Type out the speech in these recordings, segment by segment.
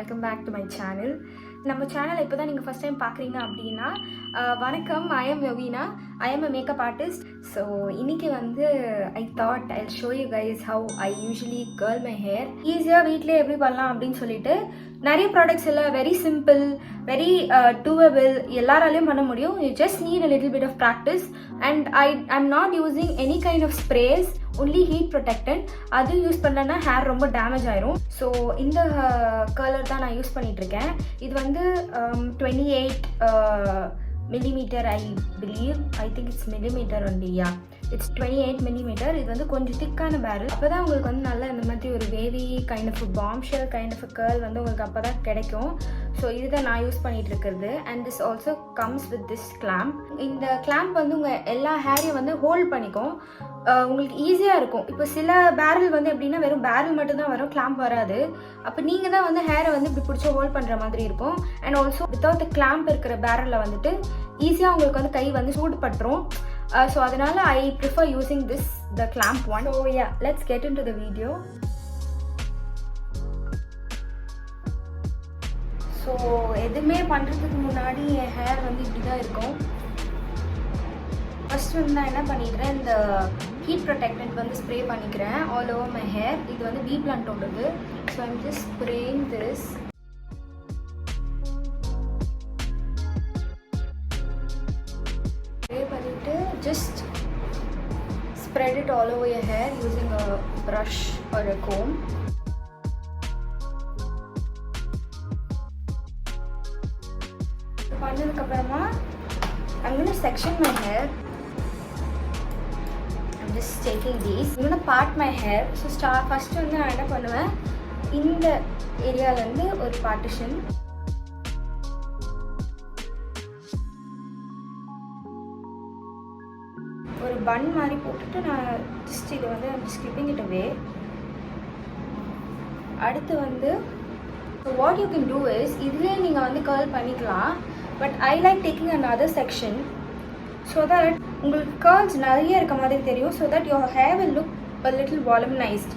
welcome back to my channel. நம்ம channel இப்போ தான் நீங்கள் ஃபஸ்ட் டைம் பார்க்குறீங்க அப்படின்னா வணக்கம், I am Yovina. I am a makeup artist. So இன்றைக்கி வந்து I thought I'll show you guys how I usually curl my hair. ஈஸியாக வீட்டிலே எப்படி பண்ணலாம் அப்படின்னு சொல்லிட்டு நிறைய ப்ராடக்ட்ஸ் எல்லாம் வெரி சிம்பிள், வெரி டூவபிள், எல்லாராலையும் பண்ண முடியும். You just need a little bit of practice and I'm not using any kind of sprays, only heat protectant. அது யூஸ் பண்ணலன்னா ஹேர் ரொம்ப டேமேஜ் ஆயிரும். ஸோ இந்த கலர் தான் நான் யூஸ் பண்ணிகிட்ருக்கேன். இது வந்து 28 millimeter, I believe. I think it's millimeter only. Yeah, it's 28 millimeter. இது வந்து கொஞ்சம் திக்கான பேரல். அப்போ தான் உங்களுக்கு வந்து நல்லா இந்த மாதிரி ஒரு wavy kind of bombshell kind of girl வந்து உங்களுக்கு அப்போ தான் கிடைக்கும். ஸோ இதுதான் நான் யூஸ் பண்ணிகிட்டு இருக்கிறது. And this also comes with this clamp. இந்த கிளாம்ப் வந்து உங்கள் எல்லா ஹேரையும் வந்து ஹோல்ட் பண்ணிக்கும். உங்களுக்கு ஈஸியாக இருக்கும். இப்போ சில பேரல் வந்து எப்படின்னா வெறும் பேரல் மட்டும்தான் வரும், கிளாம்ப் வராது. அப்போ நீங்கள் தான் வந்து ஹேரை வந்து இப்படி பிடிச்சி ஹோல்ட் பண்ணுற மாதிரி இருக்கும். அண்ட் ஆல்சோ வித்தவுட் கிளாம்ப் இருக்கிற பேரலில் வந்துட்டு ஈஸியாக உங்களுக்கு வந்து கை வந்து சூடுபட்டுரும். ஸோ அதனால் I prefer using the clamp one. So yeah, let's get in to the video. So எதுவுமே பண்ணுறதுக்கு முன்னாடி என் ஹேர் வந்து இப்படி தான் இருக்கும். ஃபர்ஸ்ட் வந்து நான் என்ன பண்ணிக்கிறேன், இந்த ஹீட் ப்ரொடெக்டன்ட் வந்து ஸ்ப்ரே பண்ணிக்கிறேன் ஆல் ஓவர் மை ஹேர். இது வந்து பீ பிளான்ட்டோடது. So I'm just spraying this. Spray பண்ணிவிட்டு just spread it all over your hair using a brush or a comb. பண்ணதுக்கப்புறமா I'm going to section my hair. I'm just taking these. I'm going to part my hair. So first வந்து நான் என்ன பண்ணுவேன், இந்த ஏரியாவிலேருந்து ஒரு partition, ஒரு பன் மாதிரி போட்டுட்டு நான் ஜஸ்ட் இதை வந்து I'm just clipping it away. அடுத்து வந்து what you can do is இதுலேயே நீங்கள் வந்து curl பண்ணிக்கலாம். But I like taking another section so that உங்களுக்கு curls நிறைய இருக்க மாதிரி தெரியும், so that your hair will look a little volumized.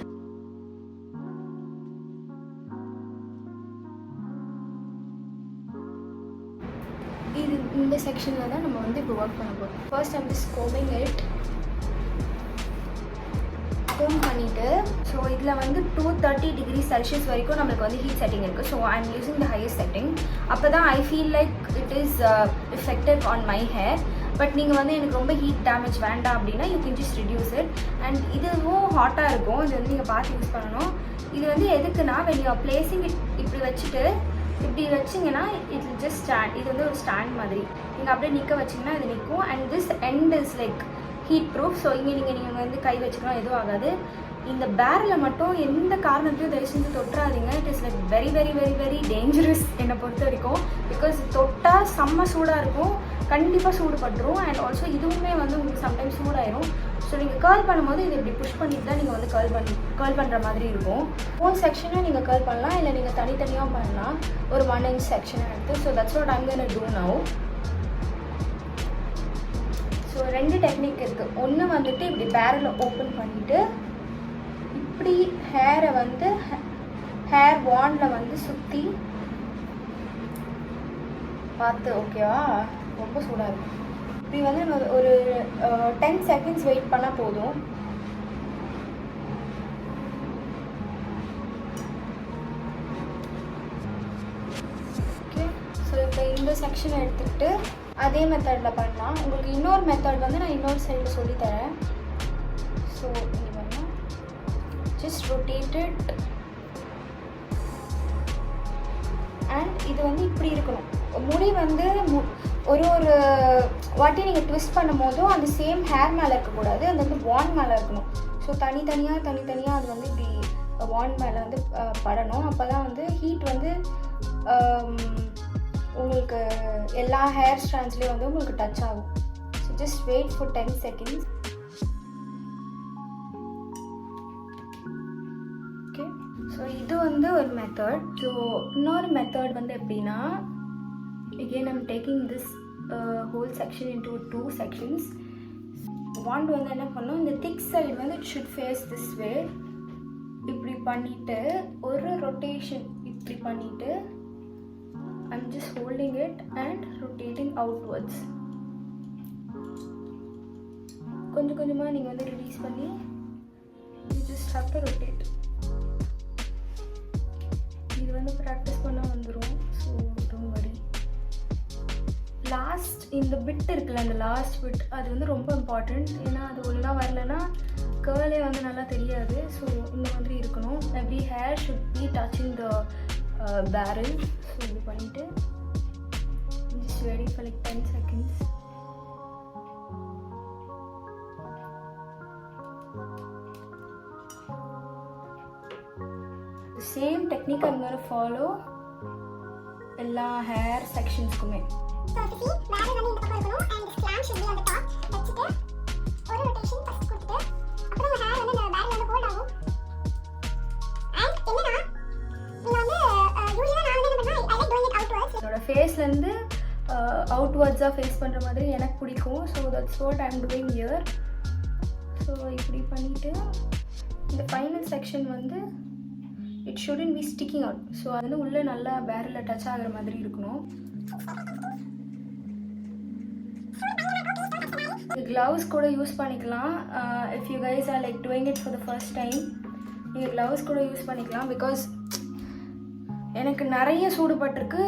இந்த செக்ஷனில் தான் நம்ம வந்து இப்போ ஒர்க் பண்ண போகிறோம். First I'm just combing it. Comb பண்ணிவிட்டு, ஸோ இதில் வந்து 230 degrees Celsius வரைக்கும் நம்மளுக்கு வந்து ஹீட் செட்டிங் இருக்குது. So I am using the highest setting. அப்போ தான் I feel like it is effective on my hair. But நீங்கள் வந்து எனக்கு ரொம்ப ஹீட் டேமேஜ் வேண்டாம் அப்படின்னா you can just reduce it. And இதுவும் ஹாட்டாக இருக்கும். இது வந்து நீங்கள் பார்த்து யூஸ் பண்ணணும். இது வந்து எதுக்குன்னா, when you are placing it இப்படி வச்சுட்டு இப்படி வச்சிங்கன்னா இட் வில் ஜஸ்ட் ஸ்டாண்ட். இது வந்து ஒரு ஸ்டாண்ட் மாதிரி. நீங்கள் அப்படியே நிற்க வச்சிங்கன்னா இது நிற்கும். And this end is like heat proof. So இங்கே நீங்கள் வந்து கை வச்சுக்கலாம், எதுவும் ஆகாது. இந்த பேரில் மட்டும் எந்த காரணத்தையும் தயவு செஞ்சு தொட்டுறாதீங்க. It is like very very very very dangerous என்னை பொறுத்த வரைக்கும். பிகாஸ் தொட்டால் செம்ம சூடாக இருக்கும், கண்டிப்பாக சூடுபட்டுரும். அண்ட் ஆல்சோ இதுவுமே வந்து உங்களுக்கு சம்டைம்ஸ் சூடாயிரும். ஸோ நீங்கள் கேர்ள் பண்ணும்போது இதை இப்படி புஷ் பண்ணிட்டு தான் நீங்கள் வந்து கேர்ள் பண்ணுற மாதிரி இருக்கும். ஓன் செக்ஷனாக நீங்கள் கேர்ள் பண்ணலாம், இல்லை நீங்கள் தனித்தனியாக பண்ணலாம், ஒரு 1 inch செக்ஷனை எடுத்து. So that's what I'm gonna do now. So 2 technique இருக்குது. ஒன்று வந்துட்டு இப்படி பேரலை ஓப்பன் பண்ணிவிட்டு இப்படி ஹேரை வந்து ஹேர் வாண்டில் வந்து சுற்றி பார்த்து, ஓகேவா, ரொம்ப சூடாக இருக்கும். இப்படி வந்து நம்ம ஒரு 10 seconds வெயிட் பண்ணால் போதும். ஓகே, ஸோ இப்போ இந்த செக்ஷனை எடுத்துக்கிட்டு அதே மெத்தடில் பண்ணலாம். உங்களுக்கு இன்னொரு மெத்தட் வந்து நான் இன்னொரு சைடில் சொல்லித்தரேன். ஸோ இங்கே பண்ணலாம், ஜஸ்ட் ரொட்டேட்டட். அண்ட் இது வந்து இப்படி இருக்கணும். முடி வந்து ஒரு வாட்டி நீங்கள் ட்விஸ்ட் பண்ணும் போதும் அந்த சேம் ஹேர் மேலே இருக்கக்கூடாது, அது வந்து வாண்ட் மேலே இருக்கணும். ஸோ தனித்தனியாக அது வந்து இப்படி வாண்ட் மேலே வந்து படணும். அப்போ தான் வந்து ஹீட் வந்து உங்களுக்கு எல்லா ஹேர் ஸ்ட்ராண்ட்ஸ்லேயும் வந்து உங்களுக்கு டச் ஆகும். So just wait for 10 seconds. Okay, so இது வந்து ஒரு மெத்தட். ஸோ இன்னொரு மெத்தட் வந்து எப்படின்னா, again I'm taking this whole section into 2 sections. Want வந்து என்ன பண்ணணும், இந்த திக் சைடு வந்து it should face this way. இப்படி பண்ணிவிட்டு ஒரு ரொட்டேஷன் இப்படி பண்ணிவிட்டு I'm just holding it and rotating outwards. கொஞ்சம் கொஞ்சமாக நீங்கள் வந்து ரிலீஸ் பண்ணி you just have to rotate. இது வந்து ப்ராக்டிஸ் பண்ணால் வந்துடும். So don't worry. லாஸ்ட் இந்த பிட் இருக்குல்ல, அந்த லாஸ்ட் பிட் அது வந்து ரொம்ப இம்பார்ட்டண்ட். ஏன்னா அது ஒழுங்காக வரலன்னா கேர்லே வந்து நல்லா தெரியாது. ஸோ இந்த மாதிரி இருக்கணும். Every hair should be touching the barrel. So இது பண்ணிவிட்டு just waiting for like 10 seconds. The same technique I'm going to follow எல்லா hair செக்ஷன்ஸ்க்குமே. So to see, barrel வந்து இந்த பக்கம் இருக்கணும் and this clamp should be on the top. வச்சிட்டு ஒரு rotation first கொடுத்துட்டு அப்புறம் உங்க hair வந்து இந்த barrel வந்து hold ஆகும். And என்னன்னா நீங்க வந்து usually நான் வந்து என்ன பண்ணுவேன், I like doing it outwards. என்னோட ஃபேஸ்லேருந்து அவுட்வர்ட்ஸாக ஃபேஸ் பண்ணுற மாதிரி எனக்கு பிடிக்கும். So that's what I am doing here. So இப்படி பண்ணிவிட்டு இந்த ஃபைனல் செக்ஷன் வந்து it shouldn't be sticking out. So அது வந்து உள்ளே நல்லா பேரலில் டச் ஆகிற மாதிரி இருக்கணும். க்ளவுஸ் கூட யூஸ் பண்ணிக்கலாம். If you guys are like doing it for the first time நீங்கள் க்ளவுஸ் கூட யூஸ் பண்ணிக்கலாம். பிகாஸ் எனக்கு நிறைய சூடுபட்டிருக்கு.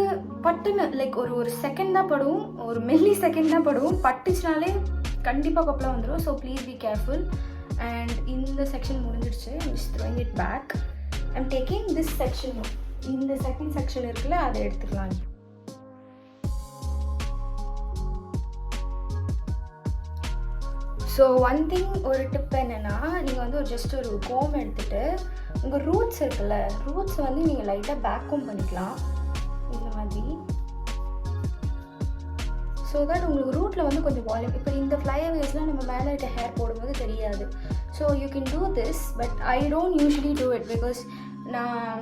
பட்டுன்னு லைக் ஒரு செகண்ட் தான் படும், ஒரு மில்லி செகண்ட் தான் படும். பட்டுச்சுனாலே கண்டிப்பாக கொப்பளம் வந்துடும். So please be careful. And இந்த செக்ஷன் முடிஞ்சிடுச்சு. Just throwing it back. I'm taking this section. இந்த செகண்ட் செக்ஷன் இருக்குல்ல, அதை எடுத்துக்கலாம். ஸோ ஒன் திங், ஒரு டிப் என்னென்னா, நீங்கள் வந்து ஜஸ்ட் ஒரு கோம் எடுத்துகிட்டு உங்கள் ரூட்ஸ் இருக்குல்ல, ரூட்ஸை வந்து நீங்கள் லைட்டாக பேக் கோம் பண்ணிக்கலாம் இந்த மாதிரி. ஸோ தட் உங்களுக்கு ரூட்டில் வந்து கொஞ்சம் வால்யூம். இப்போ இந்த ஃப்ளைஅவேஸ்லாம் நம்ம மேலே இருக்க ஹேர் போடும்போது தெரியாது. So you can do this. But I don't usually do it because நான்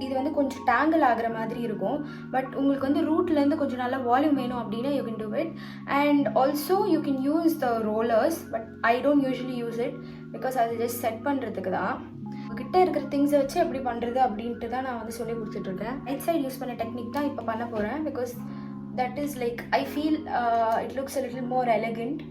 இது வந்து கொஞ்சம் டேங்கிள் ஆகிற மாதிரி இருக்கும். பட் உங்களுக்கு வந்து ரூட்லேருந்து கொஞ்சம் நல்லா வால்யூம் வேணும் அப்படின்னா you can do it. And also you can use the rollers. But I don't usually use it because அது ஜஸ்ட் செட் பண்ணுறதுக்கு தான். கிட்டே இருக்கிற திங்ஸை வச்சு எப்படி பண்ணுறது அப்படின்ட்டு தான் நான் வந்து சொல்லி கொடுத்துட்ருக்கேன். ரைட் சைட் யூஸ் பண்ண டெக்னிக் தான் இப்போ பண்ண போகிறேன். Because that is like I feel it looks a little more elegant.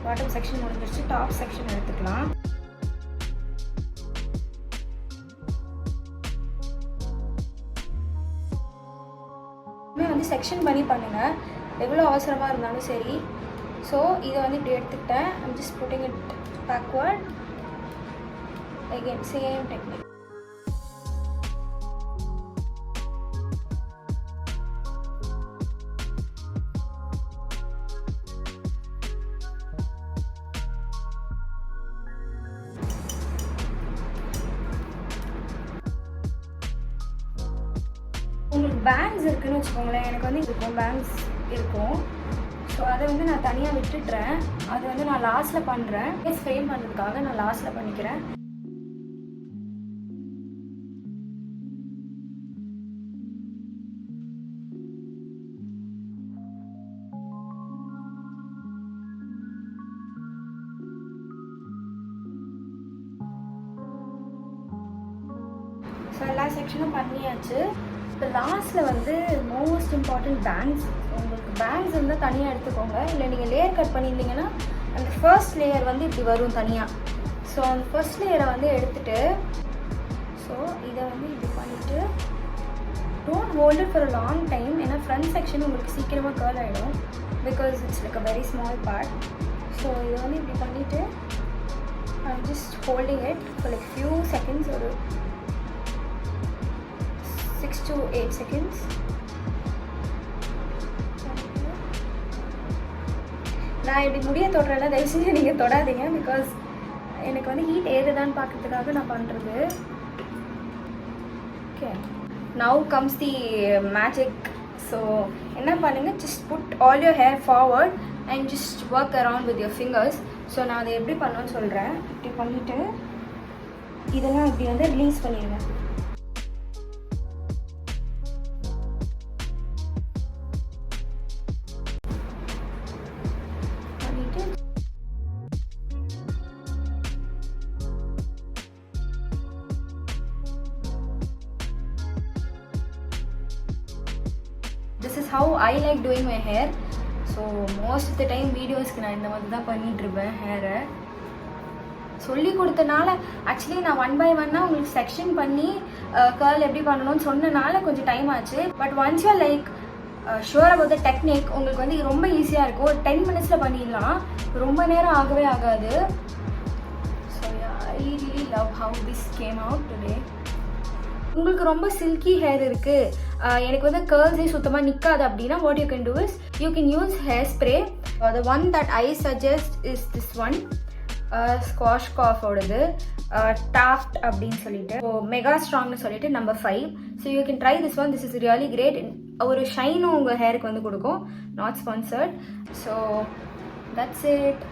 Bottom section முடிஞ்சிருச்சு. டாப் செக்ஷன் எடுத்துக்கலாம். வந்து செக்ஷன் பண்ணி பண்ணுங்கள், எவ்வளோ அவசரமாக இருந்தாலும் சரி. ஸோ இதை வந்து இப்படி எடுத்துக்கிட்டேன். I'm just putting it backward. Again same technique. உங்களுக்கு பேங்க்ஸ் இருக்குதுன்னு வச்சுக்கோங்களேன். எனக்கு வந்து இருக்கும் பேங்க்ஸ் இருக்கும். ஸோ அதை வந்து நான் தனியாக விட்டுட்டுறேன். அது வந்து நான் லாஸ்ட்டில் பண்ணுறேன். ஃப்ரேம் பண்ணுறதுக்காக நான் லாஸ்ட்டில் பண்ணிக்கிறேன். ஸோ எல்லா செக்ஷனும் பண்ணியாச்சு. இப்போ லாஸ்ட்டில் வந்து மோஸ்ட் இம்பார்ட்டன்ட் பேங்க்ஸ். உங்களுக்கு பேங்க்ஸ் இருந்தால் தனியாக எடுத்துக்கோங்க. இல்லை நீங்கள் லேயர் கட் பண்ணியிருந்தீங்கன்னா அந்த ஃபர்ஸ்ட் லேயர் வந்து இப்படி வரும் தனியாக. ஸோ அந்த ஃபர்ஸ்ட் லேயரை வந்து எடுத்துகிட்டு ஸோ இதை வந்து இப்படி பண்ணிவிட்டு don't hold it for a long time. ஏன்னா ஃப்ரண்ட் செக்ஷன் உங்களுக்கு சீக்கிரமாக கேர்ள் ஆகிடும் because it's like a very small part. So இதை வந்து இப்படி பண்ணிவிட்டு I'm just holding it for like few seconds, ஒரு 6 to 8 seconds. நான் இப்படி முடிய தொடுறேன்னா தயவு செஞ்சு நீங்கள் தொடாதீங்க. பிகாஸ் எனக்கு வந்து ஹீட் ஏறுதான்னு பார்க்கறதுக்காக நான் பண்ணுறது. Okay, now comes the magic. So என்ன பண்ணுங்கள், just put all your hair forward and just work around with your fingers. So நான் அதை எப்படி பண்ணணும்னு சொல்கிறேன். இப்படி பண்ணிவிட்டு இதெல்லாம் இப்படி வந்து ரிலீஸ் பண்ணிடுங்க. பண்ணிவிட்டு this is how I like doing my hair. So most of the time வீடியோஸ்க்கு நான் இந்த மாதிரி தான் பண்ணிகிட்ருப்பேன் ஹேரை. சொல்லி கொடுத்தனால ஆக்சுவலி நான் 1 by 1 உங்களுக்கு செக்ஷன் பண்ணி கேர்ள் எப்படி பண்ணணும்னு சொன்னனால கொஞ்சம் டைம் ஆச்சு. But once you like sure about the technique உங்களுக்கு வந்து ரொம்ப ஈஸியாக இருக்கும். 10 minutesல பண்ணிடலாம், ரொம்ப நேரம் ஆகவே ஆகாது. So I really love how this came out today. உங்களுக்கு ரொம்ப சில்கி ஹேர் இருக்குது, எனக்கு வந்து கேர்ள்ஸே சுத்தமாக நிற்காது அப்படின்னா what you can do is you can use hair spray. The one that I suggest is this one, ஸ்குவாஷ் காஃபோடது டாஃப்ட் அப்படின்னு சொல்லிட்டு, மெகா ஸ்ட்ராங்னு சொல்லிட்டு number 5. So you can try this one. This is really great. ஒரு ஷைனும் உங்கள் ஹேருக்கு வந்து கொடுக்கும். Not sponsored. So that's it.